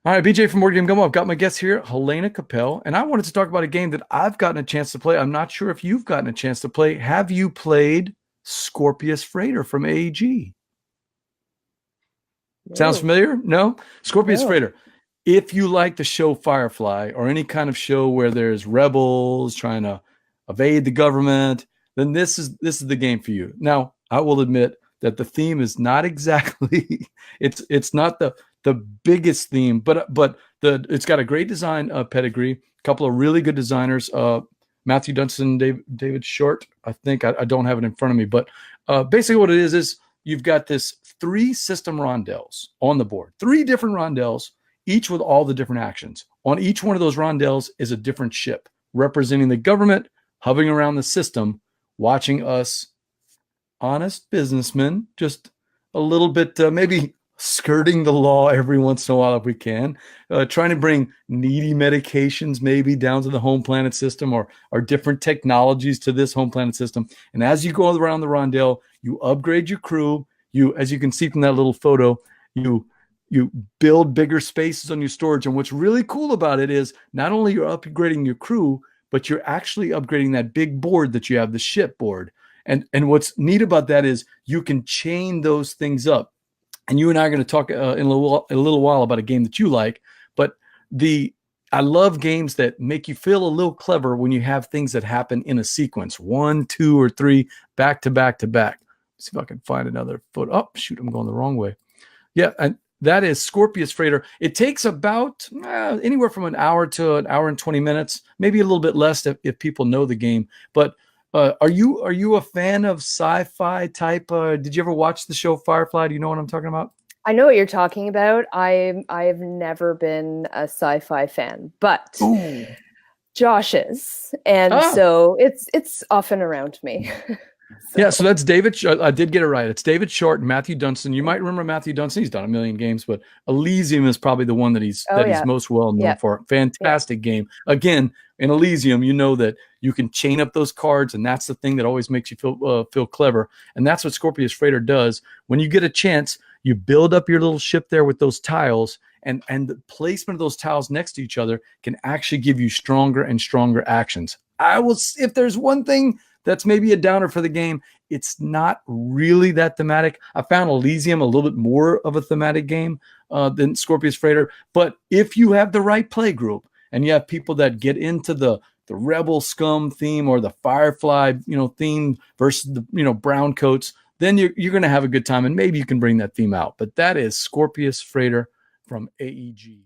All right, BJ from Board Game Gumbo. I've got my guest here, Helena Capel, and I wanted to talk about a game that I've gotten a chance to play. I'm not sure if you've gotten a chance to play. Have you played Scorpius Freighter from AEG? Sounds No, familiar? No? Scorpius no. Freighter. If you like the show Firefly or any kind of show where there's rebels trying to evade the government, then this is the game for you. Now, I will admit that the theme is not exactly it's not the biggest theme, but the it's got a great design pedigree, a couple of really good designers, Matthew Dunstan, David Short. I don't have it in front of me, but basically what it is you've got this three system rondels on the board, three different rondels, each with all the different actions. On each one of those rondels is a different ship representing the government hovering around the system, watching us honest businessmen, just a little bit, maybe skirting the law every once in a while if we can, trying to bring needy medications maybe down to the home planet system or different technologies to this home planet system. And as you go around the rondel, you upgrade your crew. You, as you can see from that little photo, you build bigger spaces on your storage. And what's really cool about it is not only you're upgrading your crew, but you're actually upgrading that big board that you have, the ship board. And what's neat about that is you can chain those things up. And you and I are going to talk in a little while about a game that you like. But I love games that make you feel a little clever when you have things that happen in a sequence, 1, 2, or 3, back to back to back. Let's see if I can find another photo. Oh, shoot, I'm going the wrong way. Yeah, and that is Scorpius Freighter. It takes about anywhere from an hour to an hour and 20 minutes, maybe a little bit less if people know the game. But are you a fan of sci-fi type? Did you ever watch the show Firefly? Do you know what I'm talking about? I know what you're talking about. I've never been a sci-fi fan, but Ooh. Josh is, and Ah, so it's often around me. yeah, so So that's David. I did get it right. It's David Short and Matthew Dunstan. You might remember Matthew Dunstan. He's done a million games, but Elysium is probably the one that oh he's yeah, most well known yeah, for. yeah. Fantastic game. Again, in Elysium, you know that you can chain up those cards, and that's the thing that always makes you feel clever. And that's what Scorpius Freighter does. When you get a chance, you build up your little ship there with those tiles, and the placement of those tiles next to each other can actually give you stronger and stronger actions. If there's one thing that's maybe a downer for the game, it's not really that thematic. I found Elysium a little bit more of a thematic game than Scorpius Freighter. But if you have the right play group and you have people that get into the rebel scum theme or the Firefly, theme versus the, brown coats, then you're going to have a good time, and maybe you can bring that theme out. But that is Scorpius Freighter from AEG.